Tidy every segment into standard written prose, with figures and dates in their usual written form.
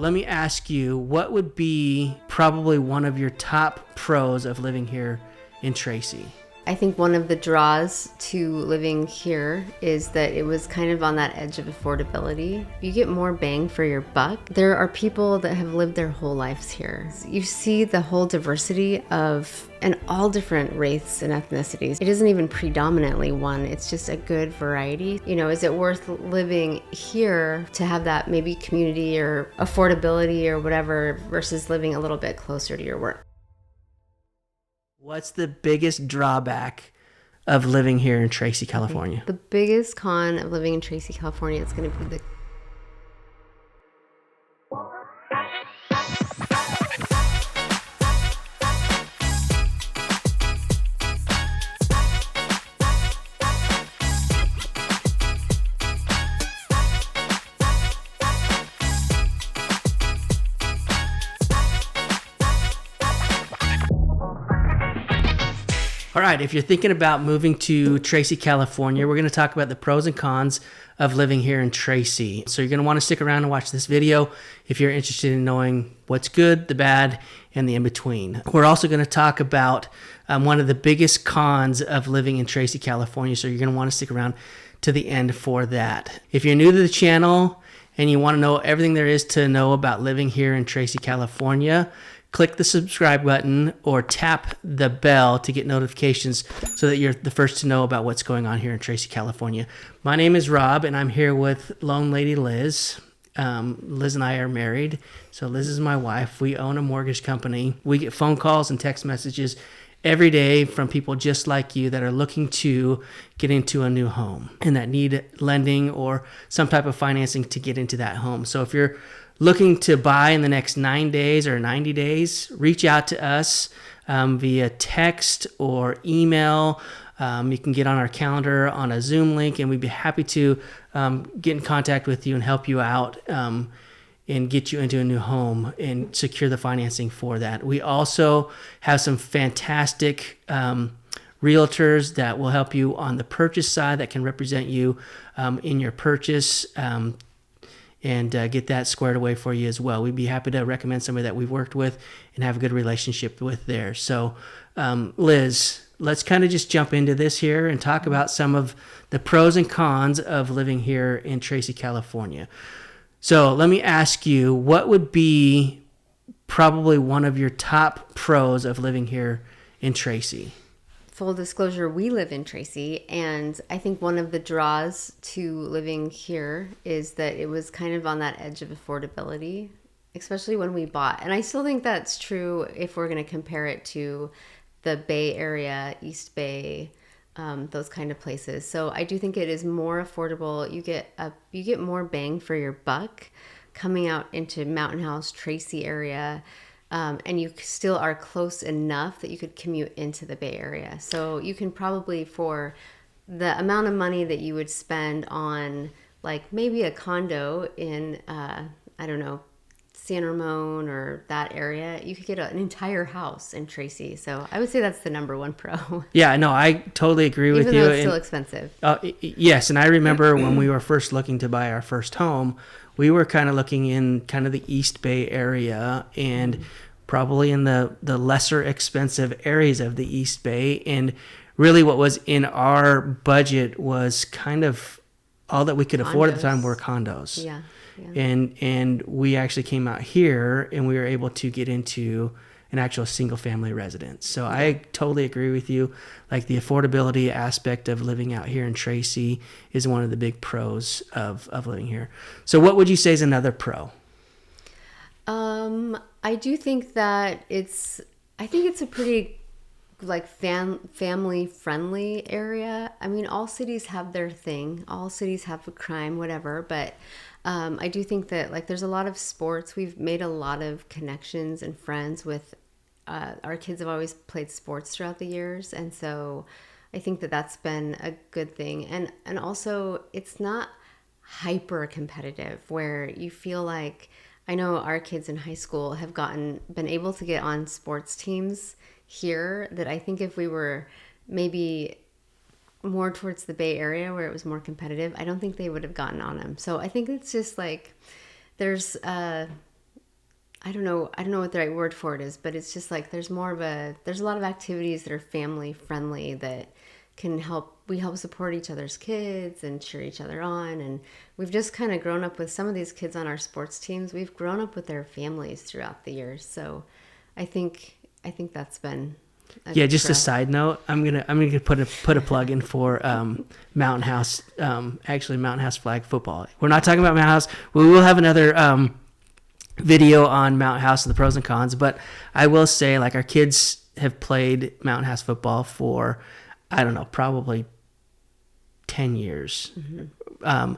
Let me ask you, what would be probably one of your top pros of living here in Tracy? I think one of the draws to living here is that it was kind of on that edge of affordability. You get more bang for your buck. There are people that have lived their whole lives here. You see the whole diversity of, and all different races and ethnicities. It isn't even predominantly one, it's just a good variety. You know, is it worth living here to have that maybe community or affordability or whatever versus living a little bit closer to your work? What's the biggest drawback of living here in Tracy, California? The biggest con of living in Tracy, California is going to be the All right, if you're thinking about moving to Tracy, California, we're going to talk about the pros and cons of living here in Tracy. So you're going to want to stick around and watch this video if you're interested in knowing what's good, the bad, and the in-between. We're also going to talk about one of the biggest cons of living in Tracy, California, so you're going to want to stick around to the end for that. If you're new to the channel and you want to know everything there is to know about living here in Tracy, California, click the subscribe button or tap the bell to get notifications so that you're the first to know about what's going on here in Tracy, California. My name is Rob, and I'm here with Lone Lady Liz. Liz and I are married, so Liz is my wife. We own a mortgage company. We get phone calls and text messages every day from people just like you that are looking to get into a new home and that need lending or some type of financing to get into that home. So if you're looking to buy in the next 9 days or 90 days, reach out to us via text or email. You can get on our calendar on a Zoom link, and we'd be happy to get in contact with you and help you out and get you into a new home and secure the financing for that. We also have some fantastic realtors that will help you on the purchase side that can represent you in your purchase and get that squared away for you as well. We'd be happy to recommend somebody that we've worked with and have a good relationship with there. So, Liz, let's kind of just jump into this here and talk about some of the pros and cons of living here in Tracy, California. So let me ask you, what would be probably one of your top pros of living here in Tracy? Full disclosure, we live in Tracy, and I think one of the draws to living here is that it was kind of on that edge of affordability, especially when we bought. And I still think that's true if we're going to compare it to the Bay Area, East Bay, those kind of places. So I do think it is more affordable. You get more bang for your buck coming out into Mountain House, Tracy area. And you still are close enough that you could commute into the Bay Area. So you can probably, for the amount of money that you would spend on like maybe a condo in, I don't know, San Ramon or that area, you could get an entire house in Tracy. So I would say that's the number one pro. Yeah, no, I totally agree with you. Even though it's still expensive. Yes, and I remember when we were first looking to buy our first home, we were kind of looking in kind of the East Bay area and probably in the lesser expensive areas of the East Bay. And really what was in our budget was kind of all that we could afford at the time were condos. Yeah. And we actually came out here and we were able to get into an actual single family residence. So yeah. I totally agree with you. Like the affordability aspect of living out here in Tracy is one of the big pros of living here. So what would you say is another pro? I do think that it's a pretty like family friendly area. I mean, all cities have their thing. All cities have a crime, whatever. But I do think that like there's a lot of sports. We've made a lot of connections and friends with our kids have always played sports throughout the years. And so I think that that's been a good thing. And also it's not hyper competitive where you feel like, I know our kids in high school have been able to get on sports teams here that I think if we were maybe more towards the Bay Area where it was more competitive, I don't think they would have gotten on them. So I think it's just like there's I don't know what the right word for it is, but it's just like there's a lot of activities that are family friendly that we help support each other's kids and cheer each other on. And we've just kind of grown up with some of these kids on our sports teams. We've grown up with their families throughout the years. So I think that's been just a side note. I'm gonna put a plug in for Mountain House. Actually, Mountain House flag football. We're not talking about Mountain House. We will have another video on Mountain House and the pros and cons. But I will say, like, our kids have played Mountain House football for, I don't know, probably 10 years. Mm-hmm.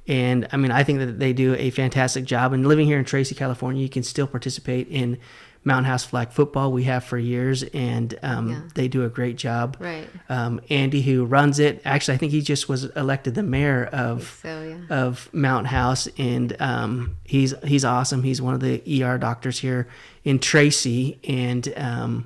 And I mean, I think that they do a fantastic job. And living here in Tracy, California, you can still participate in Mountain House flag football. We have for years, and they do a great job. Right. Andy, who runs it, actually, I think he just was elected the mayor of Mountain House, and he's awesome. He's one of the ER doctors here in Tracy, and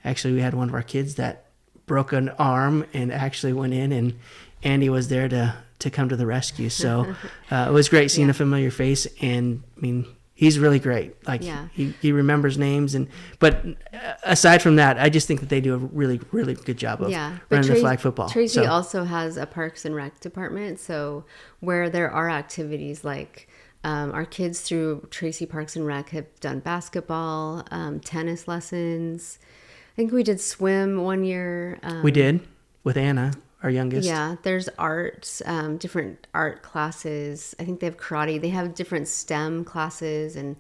actually, we had one of our kids that broke an arm and actually went in, and Andy was there to come to the rescue. So it was great seeing a familiar face, and I mean, he's really great. Like he remembers names, but aside from that, I just think that they do a really, really good job of running the flag football. Tracy also has a Parks and Rec department, so where there are activities like our kids through Tracy Parks and Rec have done basketball, tennis lessons. I think we did swim one year. We did with Anna, our youngest. Yeah, there's arts, different art classes. I think they have karate. They have different STEM classes. And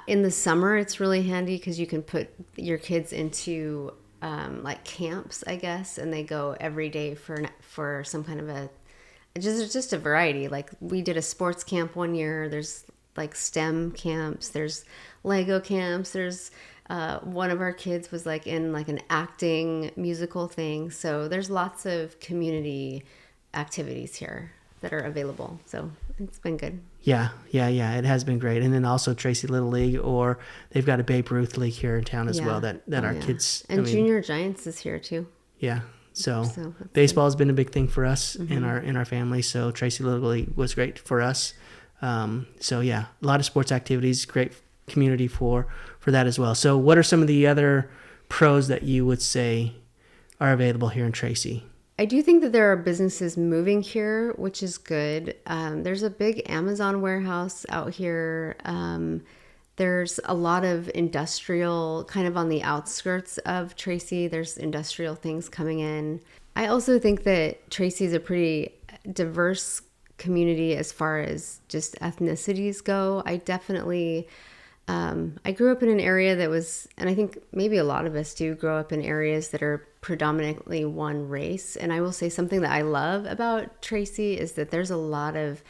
in the summer, it's really handy because you can put your kids into like camps, I guess, and they go every day for some kind of just a variety. Like we did a sports camp one year. There's like STEM camps. There's Lego camps. There's one of our kids was like in like an acting musical thing. So there's lots of community activities here that are available. So it's been good. Yeah. It has been great. And then also Tracy Little League, or they've got a Babe Ruth League here in town as well that our kids. And Junior Giants is here too. Yeah. So baseball has been a big thing for us in our family. So Tracy Little League was great for us. So yeah, a lot of sports activities, great community for that as well. So what are some of the other pros that you would say are available here in Tracy? I do think that there are businesses moving here, which is good. There's a big Amazon warehouse out here. There's a lot of industrial kind of on the outskirts of Tracy. There's industrial things coming in. I also think that Tracy is a pretty diverse community as far as just ethnicities go. I grew up in an area that was, and I think maybe a lot of us do grow up in areas that are predominantly one race. And I will say something that I love about Tracy is that there's a lot of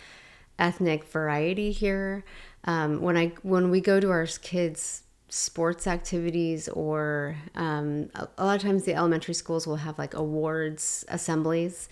ethnic variety here. When we go to our kids' sports activities, or a lot of times the elementary schools will have like awards assemblies.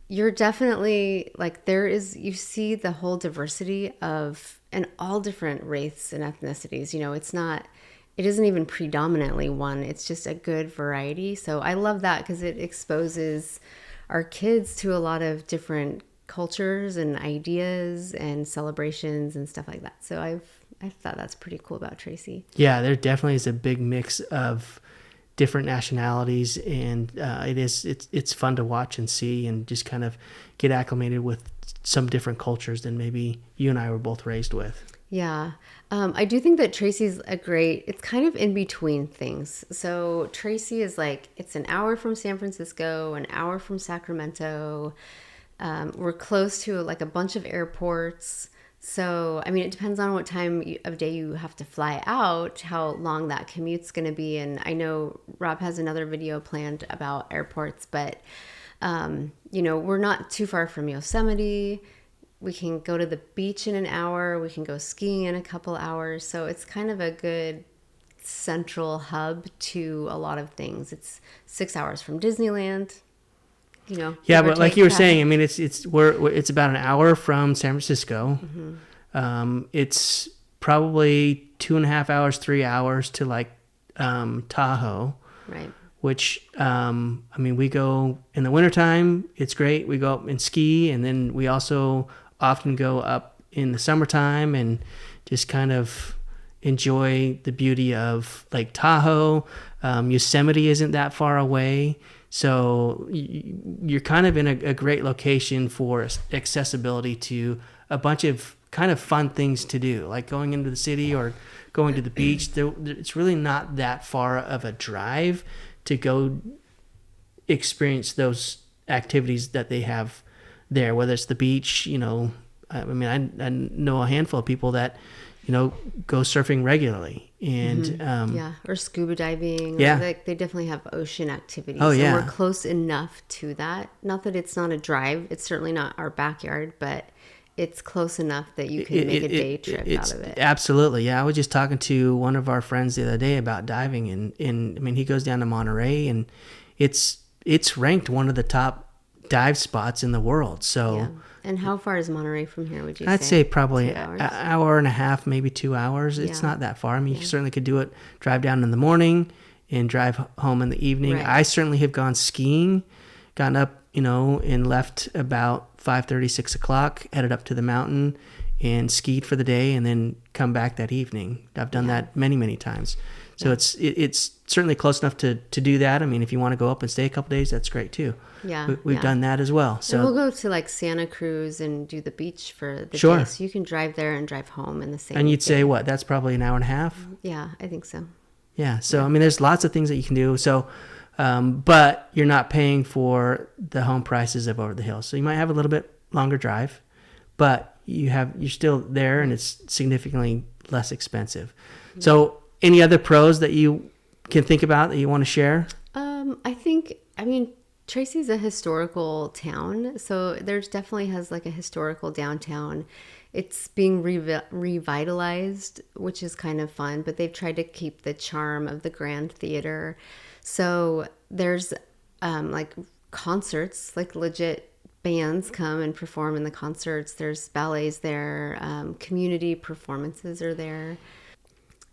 You're definitely like you see the whole diversity and all different races and ethnicities. You know, it isn't even predominantly one. It's just a good variety. So I love that because it exposes our kids to a lot of different cultures and ideas and celebrations and stuff like that. So I thought that's pretty cool about Tracy. Yeah, there definitely is a big mix of different nationalities, and it's fun to watch and see and just kind of get acclimated with some different cultures than maybe you and I were both raised with. Yeah. I do think that Tracy's it's kind of in between things. So Tracy is like, it's an hour from San Francisco, an hour from Sacramento. We're close to like a bunch of airports. So, I mean, it depends on what time of day you have to fly out, how long that commute's going to be. And I know Rob has another video planned about airports, but, we're not too far from Yosemite. We can go to the beach in an hour. We can go skiing in a couple hours. So it's kind of a good central hub to a lot of things. It's 6 hours from Disneyland. Yeah, but like you were saying, I mean, it's about an hour from San Francisco. Mm-hmm. It's probably 2.5 hours, 3 hours to like Tahoe, right? Which I mean, we go in the wintertime. It's great. We go up and ski, and then we also often go up in the summertime and just kind of enjoy the beauty of Lake Tahoe. Yosemite isn't that far away. So you're kind of in a great location for accessibility to a bunch of kind of fun things to do, like going into the city or going to the beach. It's really not that far of a drive to go experience those activities that they have there, whether it's the beach. I know a handful of people that go surfing regularly, and or scuba diving. Yeah, they definitely have ocean activities. Oh, yeah. And we're close enough to that. Not that it's not a drive. It's certainly not our backyard, but it's close enough that you can make a day trip out of it. Absolutely, yeah. I was just talking to one of our friends the other day about diving, and he goes down to Monterey, and it's ranked one of the top dive spots in the world. So. Yeah. And how far is Monterey from here, would you say? I'd say probably an hour and a half, maybe 2 hours. It's not that far. I mean, you certainly could do it, drive down in the morning and drive home in the evening. Right. I certainly have gone skiing, gotten up, and left about 5:30, 6 o'clock, headed up to the mountain and skied for the day and then come back that evening. I've done that many, many times. So it's certainly close enough to do that. I mean, if you want to go up and stay a couple days, that's great too. Yeah, We've done that as well. So and we'll go to like Santa Cruz and do the beach for the Sure. day. So you can drive there and drive home in the same And you'd day. say what? That's probably an hour and a half? Yeah, I think so. Yeah. So, I mean, there's lots of things that you can do. So, but you're not paying for the home prices of over the hill. So you might have a little bit longer drive, but you're still there and it's significantly less expensive. Mm-hmm. So any other pros that you can think about that you want to share? I mean, Tracy's a historical town, so there's definitely has like a historical downtown. It's being revitalized, which is kind of fun, but they've tried to keep the charm of the Grand Theater. So there's like concerts, like legit bands come and perform in the concerts. There's ballets there, community performances are there.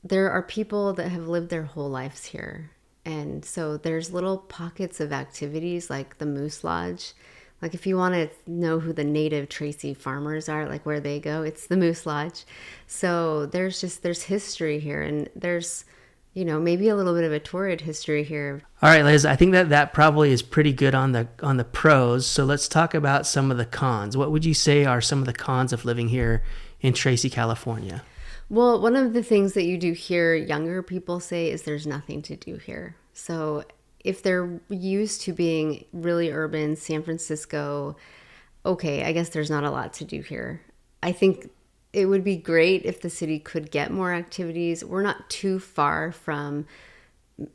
There are people that have lived their whole lives here. And so there's little pockets of activities like the Moose Lodge. Like if you want to know who the native Tracy farmers are, like where they go, it's the Moose Lodge. So there's history here, and there's, maybe a little bit of a torrid history here. All right, Liz, I think that probably is pretty good on the pros. So let's talk about some of the cons. What would you say are some of the cons of living here in Tracy, California? Well, one of the things that you do hear younger people say is there's nothing to do here. So if they're used to being really urban, San Francisco, okay, I guess there's not a lot to do here. I think it would be great if the city could get more activities. We're not too far from,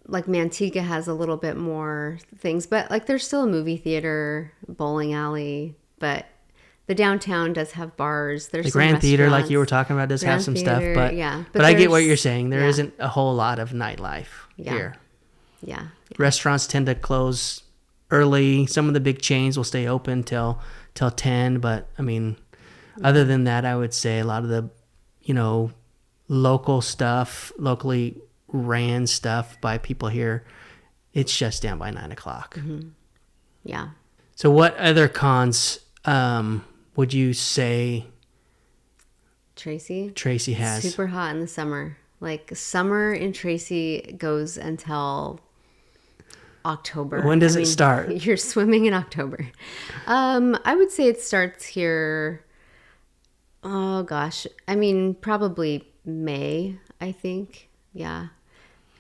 like Manteca has a little bit more things, but like there's still a movie theater, bowling alley, but the downtown does have bars. There's the some Grand Theater, like restaurants. you were talking about, does have some stuff, but but I get what you're saying. There yeah. not a whole lot of nightlife here. Yeah. Restaurants tend to close early. Some of the big chains will stay open till 10, but I mean, other than that, I would say a lot of the, local stuff, locally ran stuff by people here, it shuts down by 9 o'clock. Mm-hmm. Yeah. So what other cons would you say Tracy has? Super hot in the summer. Like summer in Tracy goes until October. When does it start? You're swimming in October. I would say it starts here. Oh gosh. I mean, probably May, I think. Yeah.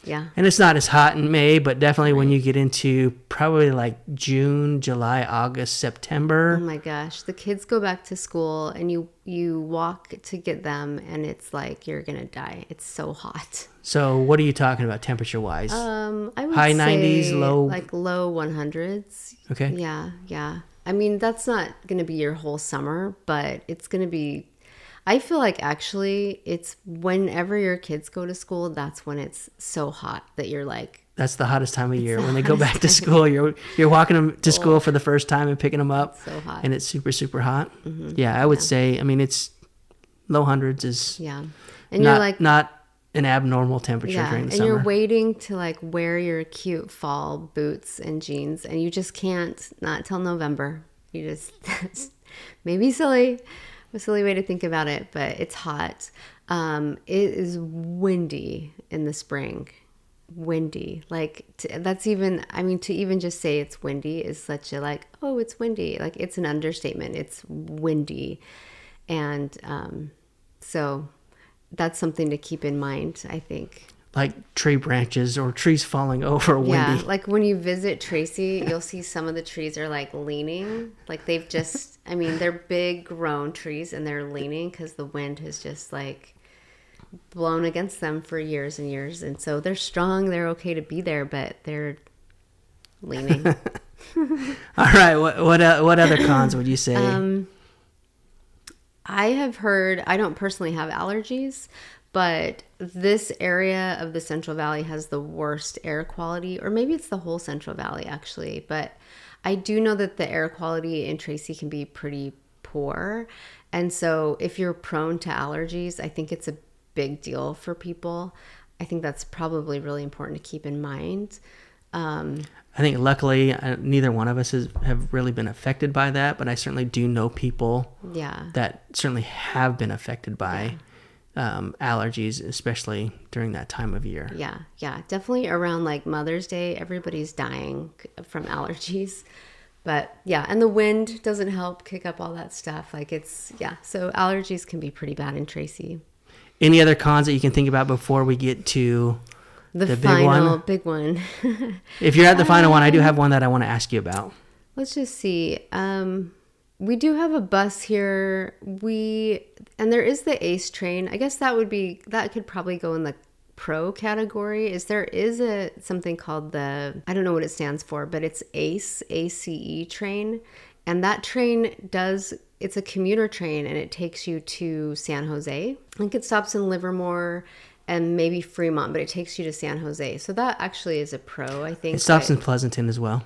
Yeah. And it's not as hot in May, but definitely when you get into probably like June, July, August, September. Oh my gosh. The kids go back to school and you walk to get them and it's like you're going to die. It's so hot. So what are you talking about temperature wise? I would high say 90s, low like low 100s. Okay. Yeah. I mean, that's not going to be your whole summer, but it's going to be, I feel like actually it's whenever your kids go to school, that's when it's so hot that you're like, that's the hottest time of year when they go back to school. You're walking them to school for the first time and picking them up, so hot. and it's super, super hot. Mm-hmm. Yeah, I would say. I mean, it's low hundreds is and you're you're like not an abnormal temperature during the and summer. you're waiting to like wear your cute fall boots and jeans, and you just can't, not till November. You just maybe silly. A silly way to think about it, but it's hot. It is windy in the spring. Windy. Like that's even, I mean, to even just say it's windy is such a like, oh, it's windy. Like it's an understatement. It's windy. And so that's something to keep in mind, I think. Like tree branches or trees falling over windy. Yeah, like when you visit Tracy, you'll see some of the trees are like leaning. Like they've just, I mean, they're big grown trees and they're leaning because the wind has just like blown against them for years and years. And so they're strong, they're okay to be there, but they're leaning. All right, what other cons would you say? I have heard, I don't personally have allergies, but this area of the Central Valley has the worst air quality, or maybe it's the whole Central Valley actually, but I do know that the air quality in Tracy can be pretty poor. And so if you're prone to allergies, I think it's a big deal for people. I think that's probably really important to keep in mind. I think luckily neither one of us have really been affected by that, but I certainly do know people that certainly have been affected by allergies, especially during that time of year. Yeah, definitely around like Mother's Day, everybody's dying from allergies. But yeah, and the wind doesn't help kick up all that stuff. Like so allergies can be pretty bad in Tracy. Any other cons that you can think about before we get to the final big one? If you're at the final one, I do have one that I want to ask you about. Let's just see. We do have a bus here. And there is the ACE train. I guess that could probably go in the pro category. There is something called I don't know what it stands for, but it's ACE, ACE train. And that train it's a commuter train and it takes you to San Jose. I think it stops in Livermore and maybe Fremont, but it takes you to San Jose. So that actually is a pro, I think. It stops in Pleasanton as well.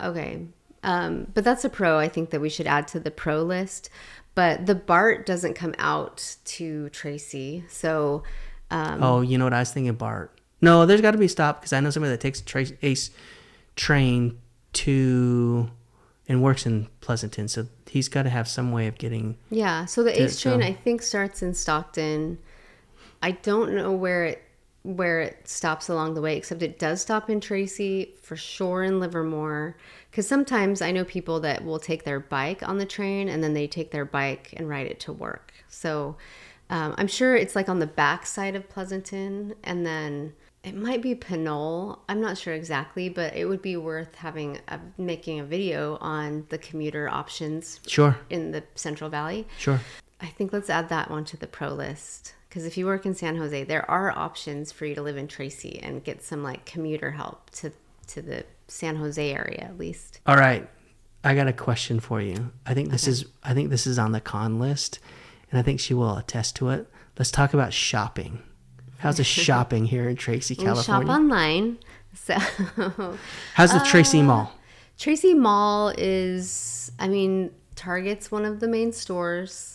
Okay. But that's a pro, I think, that we should add to the pro list. But the BART doesn't come out to Tracy. So. You know what I was thinking, BART. No, there's got to be a stop because I know somebody that takes ACE train to and works in Pleasanton. So he's got to have some way of getting. Yeah. So the ACE train, I think, starts in Stockton. I don't know where it stops along the way, except it does stop in Tracy, for sure in Livermore. Because sometimes I know people that will take their bike on the train and then they take their bike and ride it to work. So I'm sure it's like on the back side of Pleasanton, and then it might be Pinole. I'm not sure exactly, but it would be worth making a video on the commuter options. Sure. In the Central Valley. Sure. I think let's add that one to the pro list. Because if you work in San Jose, there are options for you to live in Tracy and get some like commuter help to the San Jose area at least. All right, I got a question for you. I think this is on the con list, and I think she will attest to it. Let's talk about shopping. How's the shopping here in Tracy, California? We shop online. So how's the Tracy Mall? Tracy Mall is, Target's one of the main stores.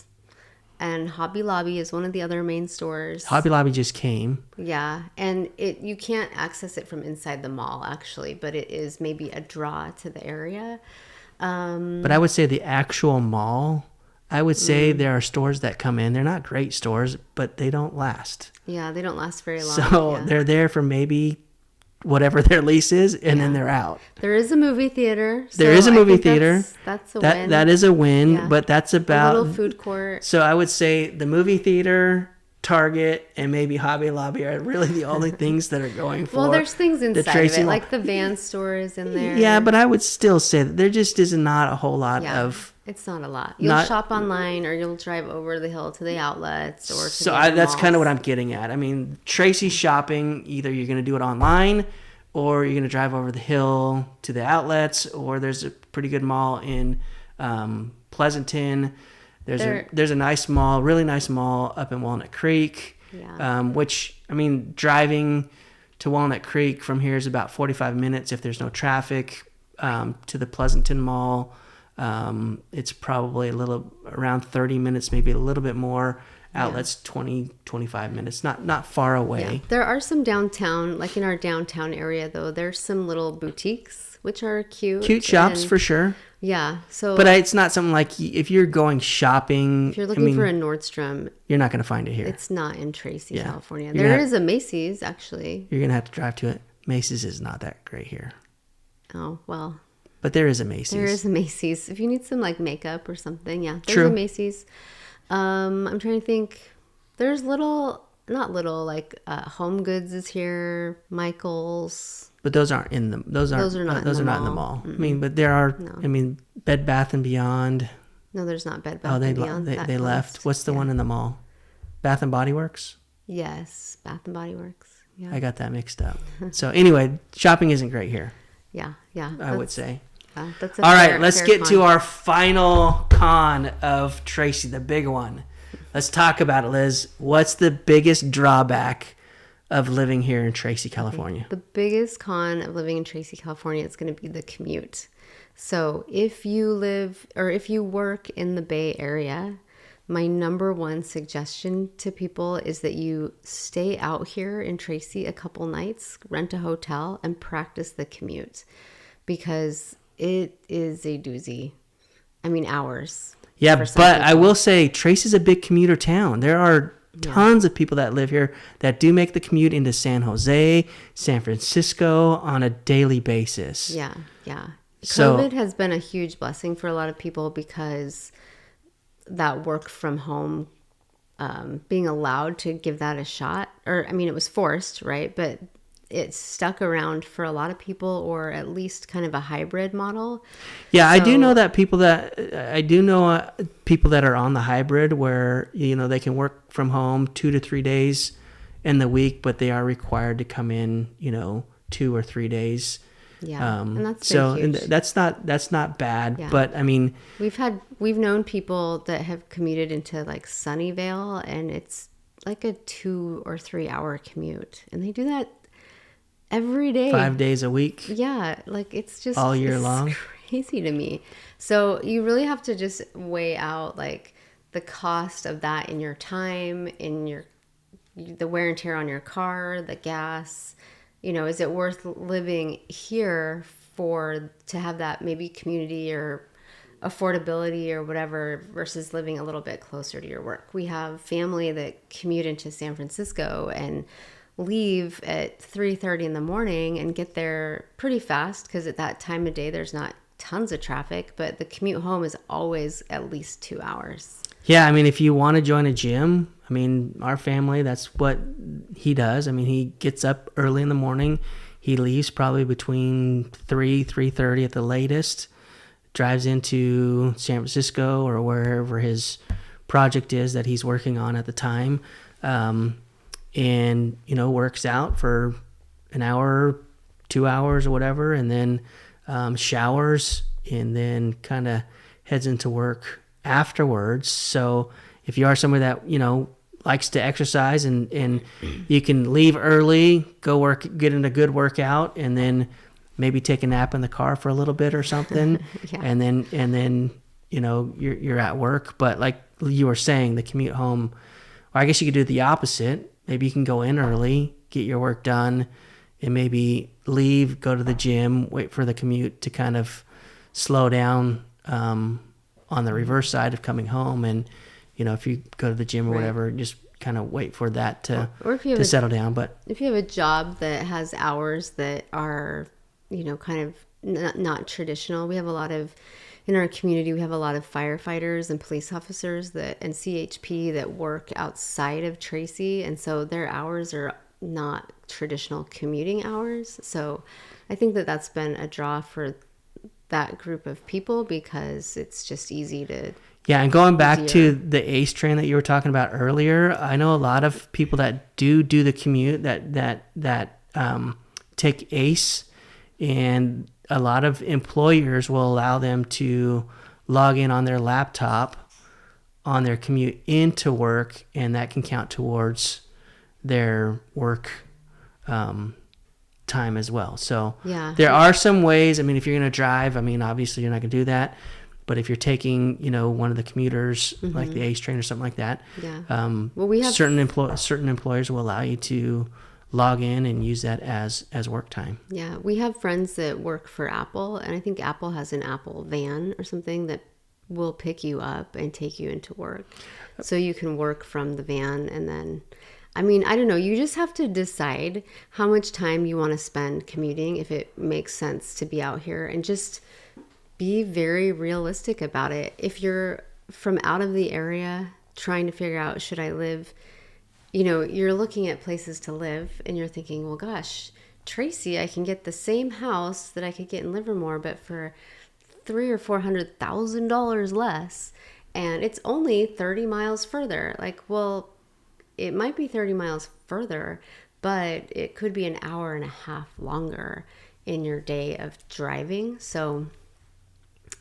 And Hobby Lobby is one of the other main stores. Hobby Lobby just came. Yeah, and you can't access it from inside the mall, actually, but it is maybe a draw to the area. But I would say the actual mall, I would say there are stores that come in. They're not great stores, but they don't last. Yeah, they don't last very long. So they're there for maybe whatever their lease is, and then they're out. There is a movie theater. There is a movie theater. That's a win. That is a win, but that's about... A little food court. So I would say the movie theater, Target, and maybe Hobby Lobby are really the only things that are going for. Well, there's things inside Tracy of it, Mall. like the Van store is in there. Yeah, but I would still say that there just is not a whole lot of... It's not a lot. You'll shop online, or you'll drive over the hill to the outlets, or to that's kind of what I'm getting at. I mean, Tracy shopping, either you're going to do it online, or you're going to drive over the hill to the outlets, or there's a pretty good mall in Pleasanton. There's a nice mall, really nice mall up in Walnut Creek, which, driving to Walnut Creek from here is about 45 minutes if there's no traffic. To the Pleasanton Mall, it's probably around 30 minutes, maybe a little bit more. Outlet's 20, 25 minutes, not far away. Yeah. There are some downtown, like in our downtown area, though, there's some little boutiques, which are cute. Cute shops for sure. Yeah. So, but it's not something like if you're going shopping. If you're looking for a Nordstrom, you're not going to find it here. It's not in Tracy, California. There is a Macy's, actually. You're going to have to drive to it. Macy's is not that great here. Oh, well. But there is a Macy's. There is a Macy's. If you need some like makeup or something, there's a Macy's. I'm trying to think. There's like Home Goods is here, Michael's. But those aren't in the. Those are not in the mall. Mm-hmm. I mean, but there are. No. I mean, Bed Bath and Beyond. No, there's not Bed Bath and Beyond. They left. What's the one in the mall? Bath and Body Works. Yes, Bath and Body Works. Yeah. I got that mixed up. So anyway, shopping isn't great here. Yeah. I would say. That's all right, let's get to our final con of Tracy, the big one. Let's talk about it, Liz. What's the biggest drawback of living here in Tracy, California? The biggest con of living in Tracy, California is going to be the commute. So if you live or if you work in the Bay Area, my number one suggestion to people is that you stay out here in Tracy a couple nights, rent a hotel, and practice the commute, because it is a doozy. I mean, hours. Yeah, but I will say Tracy's a big commuter town. There are tons of people that live here that do make the commute into San Jose, San Francisco on a daily basis. Yeah. COVID has been a huge blessing for a lot of people, because that work from home, being allowed to give that a shot, or I mean, it was forced, right? But it's stuck around for a lot of people, or at least kind of a hybrid model. Yeah, I do know people that are on the hybrid where, they can work from home 2 to 3 days in the week, but they are required to come in, 2 or 3 days. Yeah, and that's so huge. And that's not bad. Yeah. But I mean, we've known people that have commuted into like Sunnyvale, and it's like a 2 or 3 hour commute, and they do that every day, 5 days a week. Yeah, like it's just all year long. Crazy to me. So you really have to just weigh out like the cost of that in your time, in the wear and tear on your car, the gas. Is it worth living here to have that maybe community or affordability or whatever, versus living a little bit closer to your work? We have family that commute into San Francisco and leave at 3:30 in the morning and get there pretty fast, because at that time of day there's not tons of traffic, but the commute home is always at least 2 hours. Yeah, I mean, if you want to join a gym, I mean, our family, that's what he does. I mean, he gets up early in the morning. He leaves probably between 3:30 at the latest, drives into San Francisco or wherever his project is that he's working on at the time, and, works out for an hour, 2 hours or whatever, and then showers, and then kind of heads into work afterwards. So if you are somebody that, likes to exercise and you can leave early, go work, get in a good workout, and then maybe take a nap in the car for a little bit or something. Yeah. And then, you're at work. But like you were saying, the commute home, or I guess you could do the opposite. Maybe you can go in early, get your work done, and maybe leave, go to the gym, wait for the commute to kind of slow down, on the reverse side of coming home. And, if you go to the gym or whatever, just kind of wait for that to settle down. But if you have a job that has hours that are, kind of not traditional, we have a lot of, in our community, we have a lot of firefighters and police officers and CHP that work outside of Tracy. And so their hours are not traditional commuting hours. So I think that that's been a draw for that group of people, because it's just easy to. Yeah, and going back to the ACE train that you were talking about earlier, I know a lot of people that do the commute that take ACE, and a lot of employers will allow them to log in on their laptop on their commute into work, and that can count towards their work time as well. So there are some ways. I mean, if you're going to drive, I mean, obviously you're not going to do that. But if you're taking, one of the commuters, like the ACE train or something like that, well, we have certain employers will allow you to log in and use that as work time. Yeah, we have friends that work for Apple, and I think Apple has an Apple van or something that will pick you up and take you into work. So you can work from the van, and then, I don't know, you just have to decide how much time you want to spend commuting, if it makes sense to be out here, and just be very realistic about it. If you're from out of the area trying to figure out, should I live, you're looking at places to live and you're thinking, well, gosh, Tracy, I can get the same house that I could get in Livermore, but for $300,000 or $400,000 less, and it's only 30 miles further. Like, well, it might be 30 miles further, but it could be an hour and a half longer in your day of driving. So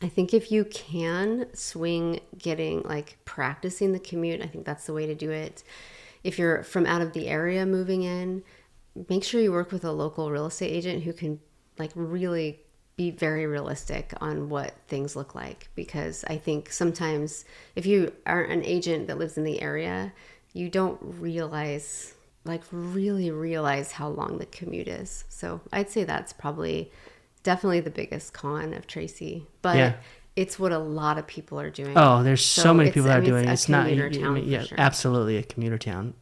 I think if you can swing practicing the commute, I think that's the way to do it. If you're from out of the area moving in, make sure you work with a local real estate agent who can really be very realistic on what things look like. Because I think sometimes if you are an agent that lives in the area, you don't really realize how long the commute is. So I'd say that's definitely the biggest con of Tracy. But it's what a lot of people are doing. Oh, there's so many people that are doing it. It's not a commuter town. Yeah, sure. Absolutely a commuter town.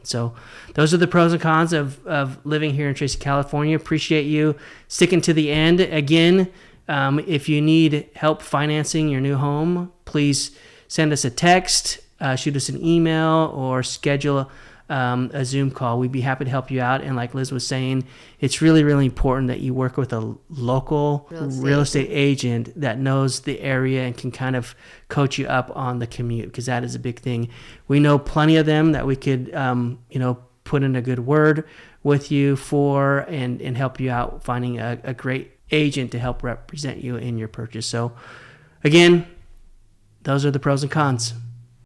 So those are the pros and cons of living here in Tracy, California. Appreciate you sticking to the end. Again, if you need help financing your new home, please send us a text, shoot us an email, or schedule a Zoom call. We'd be happy to help you out. And like Liz was saying, it's really, really important that you work with a local real estate agent that knows the area and can kind of coach you up on the commute, because that is a big thing. We know plenty of them that we could, put in a good word with you for and help you out finding a great agent to help represent you in your purchase. So again, those are the pros and cons.